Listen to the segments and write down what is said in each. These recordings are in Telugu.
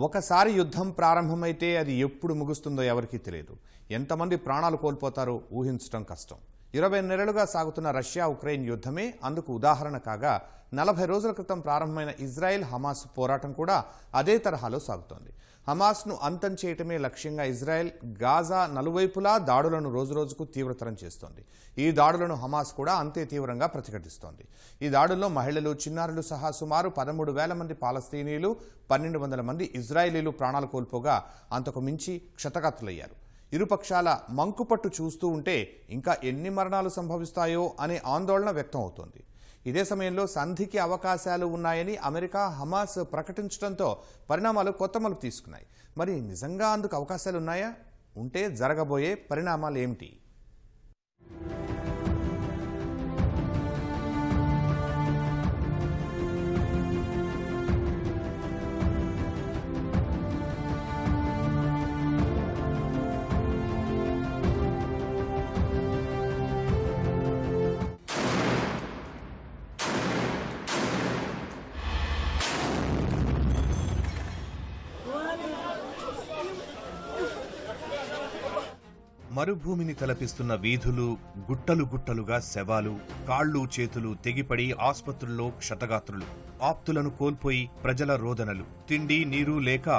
ఒకసారి యుద్ధం ప్రారంభమైతే అది ఎప్పుడు ముగుస్తుందో ఎవరికీ తెలియదు. ఎంతమంది ప్రాణాలు కోల్పోతారో ఊహించడం కష్టం. 20 నెలలుగా సాగుతున్న రష్యా ఉక్రెయిన్ యుద్ధమే అందుకు ఉదాహరణ కాగా 40 రోజుల క్రితం ప్రారంభమైన ఇజ్రాయెల్ హమాస్ పోరాటం కూడా అదే తరహాలో సాగుతోంది. హమాస్ను అంతం చేయటమే లక్ష్యంగా ఇజ్రాయెల్ గాజా నలువైపులా దాడులను రోజురోజుకు తీవ్రతరం చేస్తోంది. ఈ దాడులను హమాస్ కూడా అంతే తీవ్రంగా ప్రతిఘటిస్తోంది. ఈ దాడుల్లో మహిళలు, చిన్నారులు సహా సుమారు 13,000 మంది పాలస్తీనీయులు, 1,200 మంది ఇజ్రాయేలీలు ప్రాణాలు కోల్పోగా అంతకు మించి క్షతగాత్రులయ్యారు. ఇరుపక్షాల మంకుపట్టు చూస్తూ ఉంటే ఇంకా ఎన్ని మరణాలు సంభవిస్తాయో అనే ఆందోళన వ్యక్తం అవుతోంది. ఇదే సమయంలో సంధికి అవకాశాలు ఉన్నాయని అమెరికా, హమాస్ ప్రకటించడంతో పరిణామాలు కొత్త మలుపు తీసుకున్నాయి. మరి నిజంగా అందుకు అవకాశాలు ఉన్నాయా? ఉంటే జరగబోయే పరిణామాలు ఏమిటి? మరుభూమిని తలపిస్తున్న వీధులు, గుట్టలు గుట్టలుగా శవాలు, కాళ్ళు చేతులు తెగిపడి ఆస్పత్రుల్లో క్షతగాత్రులు, ఆప్తులను కోల్పోయి ప్రజల రోదనలు, తిండి నీరు లేక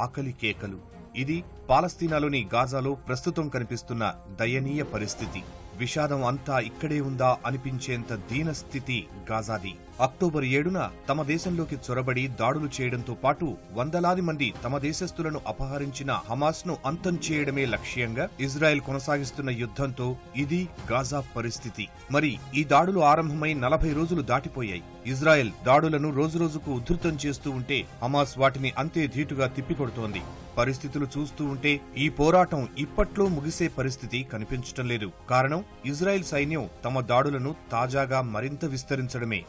ఆకలి కేకలు. ఇది పాలస్తీనాలోని గాజాలో ప్రస్తుతం కనిపిస్తున్న దయనీయ పరిస్థితి. విషాదం అంతా ఇక్కడే ఉందా అనిపించేంత దీనస్థితి గాజాది. అక్టోబర్ 7న తమ దేశంలోకి చొరబడి దాడులు చేయడంతో పాటు వందలాది మంది తమ దేశస్థులను అపహరించిన హమాస్ను అంతం చేయడమే లక్ష్యంగా ఇజ్రాయెల్ కొనసాగిస్తున్న యుద్ధంతో ఇది గాజా పరిస్థితి. మరి ఈ దాడులు ఆరంభమై 40 రోజులు దాటిపోయాయి. ఇజ్రాయెల్ దాడులను రోజురోజుకు ఉధృతం చేస్తూ ఉంటే హమాస్ వాటిని అంతే ధీటుగా తిప్పికొడుతోంది. పరిస్థితులు చూస్తూ ఉంటే ఈ పోరాటం ఇప్పట్లో ముగిసే పరిస్థితి కనిపించటం లేదు. కారణం ఇజ్రాయెల్ సైన్యం తమ దాడులను తాజాగా మరింత విస్తరించడమే.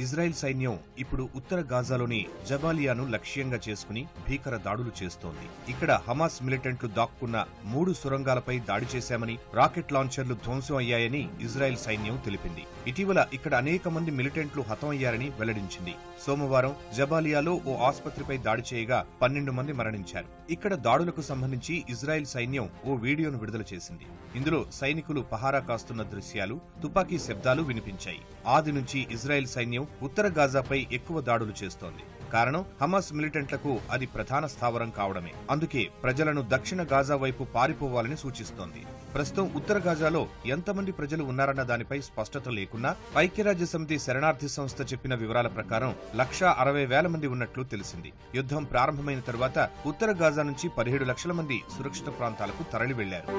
ఇజ్రాయెల్ సైన్యం ఇప్పుడు ఉత్తర గాజాలోని జబాలియాను లక్ష్యంగా చేసుకుని భీకర దాడులు చేస్తోంది. ఇక్కడ హమాస్ మిలిటెంట్లు దాక్కున్న 3 సొరంగాలపై దాడి చేశామని, రాకెట్ లాంచర్లు ధ్వంసం అయ్యాయని ఇజ్రాయెల్ సైన్యం తెలిపింది. ఇటీవల ఇక్కడ అనేక మంది మిలిటెంట్లు హతమయ్యారని వెల్లడించింది. సోమవారం జబాలియాలో ఓ ఆసుపత్రిపై దాడి చేయగా 12 మంది మరణించారు. ఇక్కడ దాడులకు సంబంధించి ఇజ్రాయెల్ సైన్యం ఓ వీడియోను విడుదల చేసింది. ఇందులో సైనికులు పహారా కాస్తున్న దృశ్యాలు, తుపాకీ శబ్దాలు వినిపించాయి. ఆది నుంచి ఇజ్రాయెల్ సైన్యం ఉత్తర గాజాపై ఎక్కువ దాడులు చేస్తోంది. కారణం హమాస్ మిలిటెంట్లకు అది ప్రధాన స్థావరం కావడమే. అందుకే ప్రజలను దక్షిణ గాజా వైపు పారిపోవాలని సూచిస్తోంది. ప్రస్తుతం ఉత్తర గాజాలో ఎంతమంది ప్రజలు ఉన్నారన్న దానిపై స్పష్టత లేకున్నా ఐక్యరాజ్యసమితి శరణార్థి సంస్థ చెప్పిన వివరాల ప్రకారం 1,60,000 మంది ఉన్నట్లు తెలిసింది. యుద్ధం ప్రారంభమైన తరువాత ఉత్తర గాజా నుంచి 17 లక్షల మంది సురక్షిత ప్రాంతాలకు తరలి వెళ్లారు.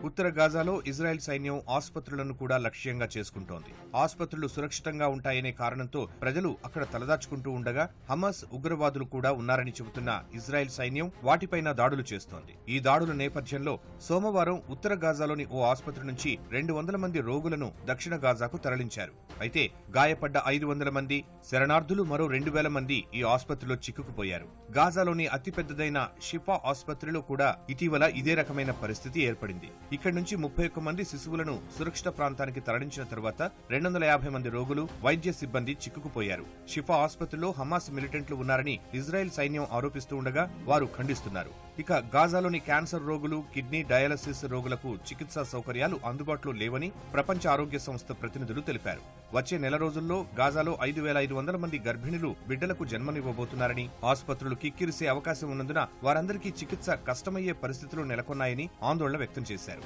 ఉత్తర గాజాలో ఇజ్రాయెల్ సైన్యం ఆసుపత్రులను కూడా లక్ష్యంగా చేసుకుంటోంది. ఆసుపత్రులు సురక్షితంగా ఉంటాయనే కారణంతో ప్రజలు అక్కడ తలదాచుకుంటూ ఉండగా హమాస్ ఉగ్రవాదులు కూడా ఉన్నారని చెబుతున్న ఇజ్రాయెల్ సైన్యం వాటిపైన దాడులు చేస్తోంది. ఈ దాడుల నేపథ్యంలో సోమవారం ఉత్తర గాజాలోని ఓ ఆసుపత్రి నుంచి 200 మంది రోగులను దక్షిణ గాజాకు తరలించారు. అయితే గాయపడ్డ 500 మంది, శరణార్థులు మరో 2,000 మంది ఈ ఆసుపత్రిలో చిక్కుకుపోయారు. గాజాలోని అతిపెద్దదైన షిఫా ఆసుపత్రిలో కూడా ఇటీవల ఇదే రకమైన పరిస్థితి ఏర్పడింది. ఇక్కడి నుంచి 31 మంది శిశువులను సురక్షిత ప్రాంతానికి తరలించిన తరువాత 250 మంది రోగులు, వైద్య సిబ్బంది చిక్కుకుపోయారు. షిఫా ఆసుపత్రిలో హమాస్ మిలిటెంట్లు ఉన్నారని ఇజ్రాయెల్ సైన్యం ఆరోపిస్తూ ఉండగా వారు ఖండిస్తున్నారు. ఇక గాజాలోని క్యాన్సర్ రోగులు, కిడ్నీ డయాలసిస్ రోగులకు చికిత్సా సౌకర్యాలు అందుబాటులో లేవని ప్రపంచ ఆరోగ్య సంస్థ ప్రతినిధులు తెలిపారు. వచ్చే నెల రోజుల్లో గాజాలో 5,500 మంది గర్భిణులు బిడ్డలకు జన్మనివ్వబోతున్నారని, ఆసుపత్రులు కిక్కిరిసే అవకాశం ఉన్నందున వారందరికీ చికిత్స కష్టమయ్యే పరిస్థితులు నెలకొన్నాయని ఆందోళన వ్యక్తం చేశారు.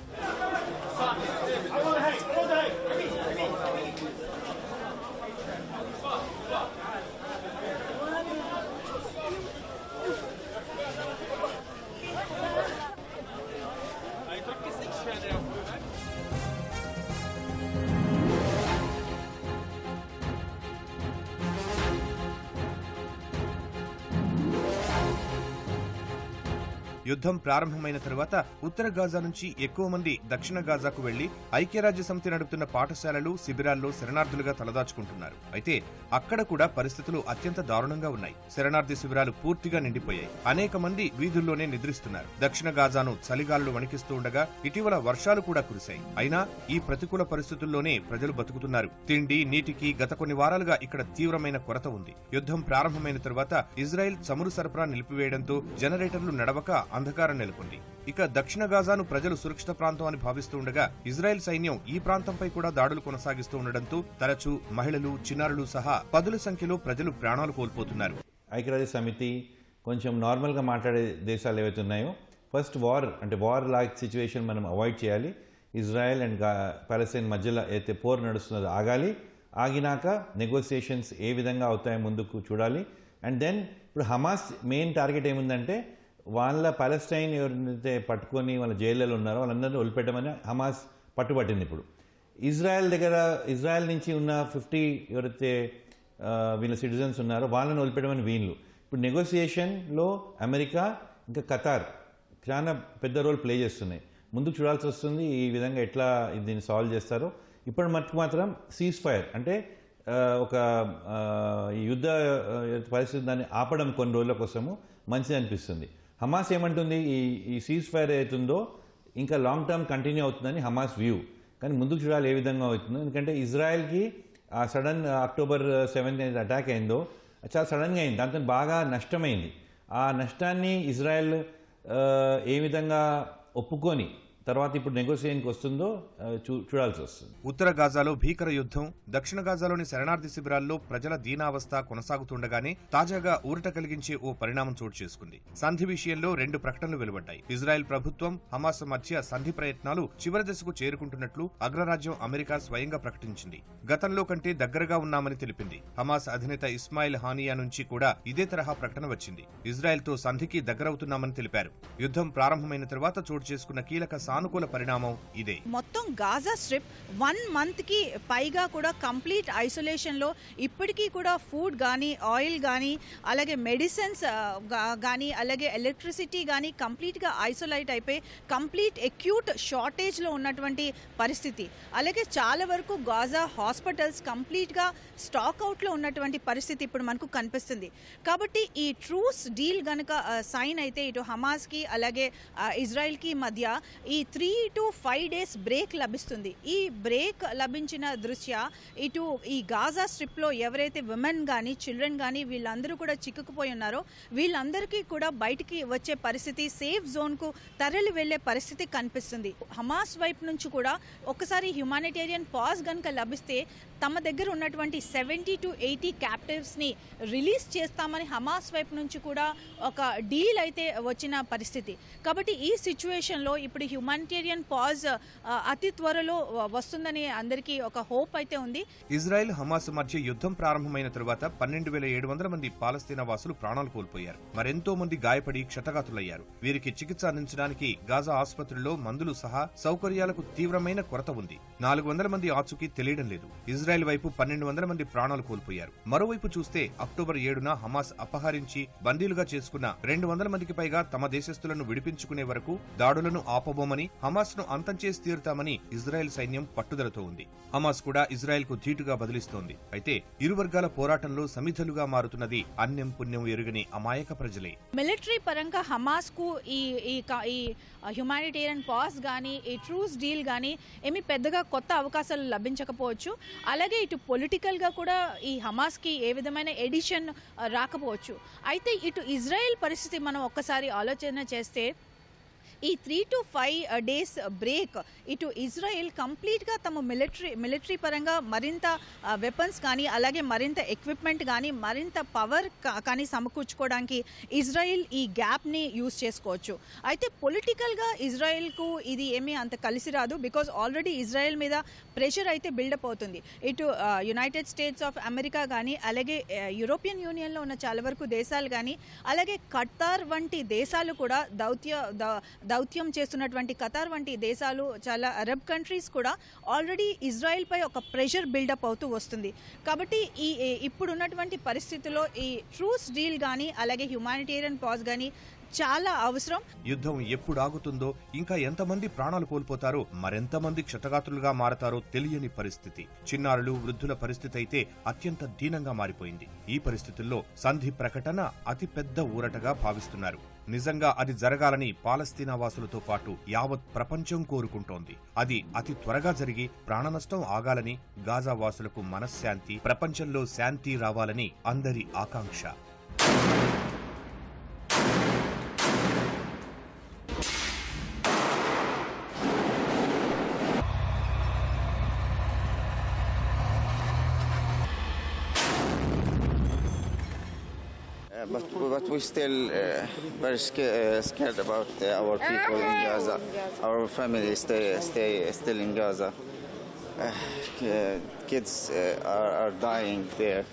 యుద్ధం ప్రారంభమైన తరువాత ఉత్తర గాజా నుంచి ఎక్కువ మంది దక్షిణ గాజాకు వెళ్లి ఐక్యరాజ్య సమితి నడుపుతున్న పాఠశాలలు శిబిరాల్లో శరణార్థులుగా తలదాచుకుంటున్నారు. అయితే అక్కడ కూడా పరిస్థితులు అత్యంత దారుణంగా ఉన్నాయి. శరణార్థి శిబిరాలు పూర్తిగా నిండిపోయాయి. అనేక మంది వీధుల్లోనే నిద్రిస్తున్నారు. దక్షిణ గాజాను చలిగాలులు వణికిస్తూ ఉండగా ఇటీవల వర్షాలు కూడా కురిశాయి. అయినా ఈ ప్రతికూల పరిస్థితుల్లోనే ప్రజలు బతుకుతున్నారు. తిండి, నీటికి గత కొన్ని వారాలుగా ఇక్కడ తీవ్రమైన కొరత ఉంది. యుద్ధం ప్రారంభమైన తరువాత ఇజ్రాయెల్ చమురు సరఫరా నిలిపివేయడంతో జనరేటర్లు నడవక అంధకారం నెలకొంది. ఇక దక్షిణ గాజాను ప్రజలు సురక్షిత ప్రాంతం అని భావిస్తూ ఉండగా ఇజ్రాయెల్ సైన్యం ఈ ప్రాంతంపై కూడా దాడులు కొనసాగిస్తూ ఉండడంతో తరచూ మహిళలు, చిన్నారులు సహా పదుల సంఖ్యలో ప్రజలు ప్రాణాలు కోల్పోతున్నారు. ఐక్యరాజ్య సమితి కొంచెం నార్మల్గా మాట్లాడే దేశాలు ఏవైతే ఉన్నాయో ఫస్ట్ వార్ లాగ్ సిచ్యువేషన్ మనం అవాయిడ్ చేయాలి. ఇజ్రాయెల్ అండ్ పాలస్తీన్ మధ్యలో అయితే పోర్ నడుస్తున్నదో ఆగాలి. ఆగినాక నెగోసియేషన్స్ ఏ విధంగా అవుతాయో ముందుకు చూడాలి. అండ్ దెన్ ఇప్పుడు హమాస్ మెయిన్ టార్గెట్ ఏముందంటే వాళ్ళ పాలస్తీన్ ఎవరైతే పట్టుకొని వాళ్ళ జైళ్ళలో ఉన్నారో వాళ్ళందరినీ వదిలిపెట్టమని హమాస్ పట్టుబట్టింది. ఇప్పుడు ఇజ్రాయెల్ నుంచి ఉన్న 50 ఎవరైతే వీళ్ళ సిటిజన్స్ ఉన్నారో వాళ్ళని వదిలిపెట్టమని వీళ్ళు. ఇప్పుడు నెగోసియేషన్లో అమెరికా ఇంకా ఖతార్ చాలా పెద్ద రోల్ ప్లే చేస్తున్నాయి. ముందుకు చూడాల్సి వస్తుంది ఈ విధంగా ఎట్లా దీన్ని సాల్వ్ చేస్తారో. ఇప్పుడు మటుకు మాత్రం సీజ్ ఫైర్ అంటే ఒక యుద్ధ పరిస్థితి దాన్ని ఆపడం కొన్ని రోజుల కోసము మంచిది అనిపిస్తుంది. హమాస్ ఏమంటుంది, ఈ సీజ్ ఫైర్ అవుతుందో ఇంకా లాంగ్ టర్మ్ కంటిన్యూ అవుతుందని హమాస్ వ్యూ. కానీ ముందుకు చూడాలి ఏ విధంగా అవుతుందో. ఎందుకంటే ఇజ్రాయెల్కి ఆ సడన్ అక్టోబర్ 7 అటాక్ అయిందో చాలా సడన్గా అయింది. దాంతో బాగా నష్టమైంది. ఆ నష్టాన్ని ఇజ్రాయెల్ ఏ విధంగా ఒప్పుకొని తర్వాత ఇప్పుడు నెగోసియేషన్కి వస్తుందో చూడాల్సి వస్తుంది. ఉత్తర గాజాలో భీకర యుద్ధం, దక్షిణ గాజాలోని శరణార్థి శిబిరాల్లో ప్రజల దీనావస్థ కొనసాగుతుండగానే తాజాగా ఊరట కలిగించే ఓ పరిణామం చోటు చేసుకుంది. సంధి విషయంలో 2 ప్రకటనలు వెలువడ్డాయి. ఇజ్రాయెల్ ప్రభుత్వం, హమాస్ మధ్య సంధి ప్రయత్నాలు చివరి దశకు చేరుకుంటున్నట్లు అగ్రరాజ్యం అమెరికా స్వయంగా ప్రకటించింది. గతంలో కంటే దగ్గరగా ఉన్నామని తెలిపింది. హమాస్ అధినేత ఇస్మాయిల్ హానియా నుంచి కూడా ఇదే తరహా ప్రకటన వచ్చింది. ఇజ్రాయెల్తో సంధికి దగ్గరవుతున్నామని తెలిపారు. యుద్ధం ప్రారంభమైన తర్వాత చోటు చేసుకున్న కీలక సానుకూల పరిణామం ఇదే. మొత్తం గాజా స్ట్రిప్ 1 మంత్ కి పైగా కూడా కంప్లీట్ ఐసోలేషన్ లో ఇప్పటికీ కూడా ఫుడ్ గానీ, ఆయిల్ గానీ, అలాగే మెడిసిన్స్ గానీ, అలాగే ఎలక్ట్రిసిటీ గానీ కంప్లీట్ గా ఐసోలేట్ అయిపోయి కంప్లీట్ అక్యూట్ షార్టేజ్ లో ఉన్నటువంటి పరిస్థితి. అలాగే చాలా వరకు గాజా హాస్పిటల్స్ కంప్లీట్ గా స్టాక్ అవుట్ లో ఉన్నటువంటి పరిస్థితి ఇప్పుడు మనకు కనిపిస్తుంది. కాబట్టి ఈ ట్రూస్ డీల్ గనక సైన్ అయితే ఇటు హమాస్ కి అలాగే ఇజ్రాయెల్ కి మధ్య ఈ 3 to 5 days బ్రేక్ లభిస్తుంది. ఈ బ్రేక్ లభించిన దృష్ట్యా ఇటు ఈ గాజా స్ట్రిప్లో ఎవరైతే విమెన్ కానీ, చిల్డ్రన్ కానీ వీళ్ళందరూ కూడా చిక్కుకుపోయి ఉన్నారో వీళ్ళందరికీ కూడా బయటికి వచ్చే పరిస్థితి, సేఫ్ జోన్కు తరలి వెళ్లే పరిస్థితి కనిపిస్తుంది. హమాస్ వైపు నుంచి కూడా ఒకసారి హ్యుమానిటేరియన్ పాజ్ కనుక లభిస్తే తమ దగ్గర ఉన్నటువంటి 70 to 80 క్యాప్టివ్స్ని రిలీజ్ చేస్తామని హమాస్ వైపు నుంచి కూడా ఒక డీల్ అయితే వచ్చిన పరిస్థితి. కాబట్టి ఈ సిచ్యువేషన్లో ఇప్పుడు హ్యుమానిటేరియన్ పాజ్ అతి త్వరలో వస్తుందని అందరికీ ఒక హోప్ అయితే ఉంది. ఇజ్రాయెల్ హమాస్ మధ్య యుద్ధం ప్రారంభమైన తరువాత 12,700 మంది పాలస్తీనా వాసులు ప్రాణాలు కోల్పోయారు. మరెంతో మంది గాయపడి క్షతగాతులయ్యారు. వీరికి చికిత్స అందించడానికి గాజా ఆసుపత్రుల్లో మందులు సహా సౌకర్యాలకు తీవ్రమైన కొరత ఉంది. 400 మంది ఆచూకీ తెలియడం లేదు. ఇజ్రాయెల్ వైపు 1200 మంది ప్రాణాలు కోల్పోయారు. మరోవైపు చూస్తే అక్టోబర్ 7న హమాస్ అపహరించి బందీలుగా చేసుకున్న 200 మందికి పైగా తమ దేశస్తులను విడిపించుకునే వరకు దాడులను ఆపబోమని, హమాస్ ను అంతం చేసి తీరుతామని ఇజ్రాయెల్ సైన్యం పట్టుదలతో ఉంది. హమాస్ కూడా ఇజ్రాయెల్ కు ధీటుగా బదిలిస్తోంది. అయితే ఇరు వర్గాల పోరాటంలో సమిధలుగా మారుతున్నది అన్యం పుణ్యం ఎరుగని అమాయక ప్రజలే. మిలిటరీ పరంగా హమాస్ కు ఈ హ్యుమానిటేరియన్ పాస్ కానీ, ఈ ట్రూస్ డీల్ కానీ ఏమి పెద్దగా కొత్త అవకాశాలు లభించకపోవచ్చు. అలాగే ఇటు పొలిటికల్గా కూడా ఈ హమాస్కి ఏ విధమైన ఎడిషన్ రాకపోవచ్చు. అయితే ఇటు ఇజ్రాయెల్ పరిస్థితి మనం ఒక్కసారి ఆలోచన చేస్తే ఈ 3 to 5 days బ్రేక్ ఇటు ఇజ్రాయెల్ కంప్లీట్గా తమ మిలిటరీ పరంగా మరింత వెపన్స్ కానీ, అలాగే మరింత ఎక్విప్మెంట్ కానీ, మరింత పవర్ కానీ సమకూర్చుకోవడానికి ఇజ్రాయెల్ ఈ గ్యాప్ని యూజ్ చేసుకోవచ్చు. అయితే పొలిటికల్గా ఇజ్రాయెల్కు ఇది ఏమీ అంత కలిసి రాదు. బికాజ్ ఆల్రెడీ ఇజ్రాయెల్ మీద ప్రెషర్ అయితే బిల్డప్ అవుతుంది. ఇటు యునైటెడ్ స్టేట్స్ ఆఫ్ అమెరికా కానీ, అలాగే యూరోపియన్ యూనియన్లో ఉన్న చాలా వరకు దేశాలు కానీ, అలాగే ఖతార్ వంటి దేశాలు కూడా దౌత్యం చేస్తున్నటువంటి ఖతార్ వంటి దేశాలు, చాలా అరబ్ కంట్రీస్ కూడా ఆల్రెడీ ఇజ్రాయెల్పై ఒక ప్రెషర్ బిల్డప్ అవుతూ వస్తుంది. కాబట్టి ఇప్పుడున్నటువంటి పరిస్థితుల్లో ఈ ట్రూస్ డీల్ కానీ అలాగే హ్యుమానిటేరియన్ పాజ్ కానీ చాలా అవసరం. యుద్ధం ఎప్పుడు ఆగుతుందో, ఇంకా ఎంతమంది ప్రాణాలు కోల్పోతారో, మరెంతమంది క్షతగాత్రులుగా మారతారో తెలియని పరిస్థితి. చిన్నారులు, వృద్ధుల పరిస్థితి అయితే అత్యంత దీనంగా మారిపోయింది. ఈ పరిస్థితుల్లో సంధి ప్రకటన అతి పెద్ద ఊరటగా భావిస్తున్నారు. నిజంగా అది జరగాలని పాలస్తీనా వాసులతో పాటు యావత్ ప్రపంచం కోరుకుంటోంది. అది అతి త్వరగా జరిగి ప్రాణనష్టం ఆగాలని, గాజా వాసులకు మనశ్శాంతి, ప్రపంచంలో శాంతి రావాలని అందరి ఆకాంక్ష. But we still very scared about our people in Gaza. Our family still in Gaza. Kids are dying there.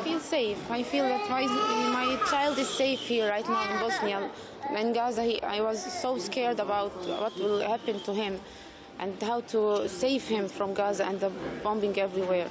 Feel safe. I feel that my child is safe here right now in Bosnia. In Gaza, I was so scared about what will happen to him and how to save him from Gaza and the bombing everywhere.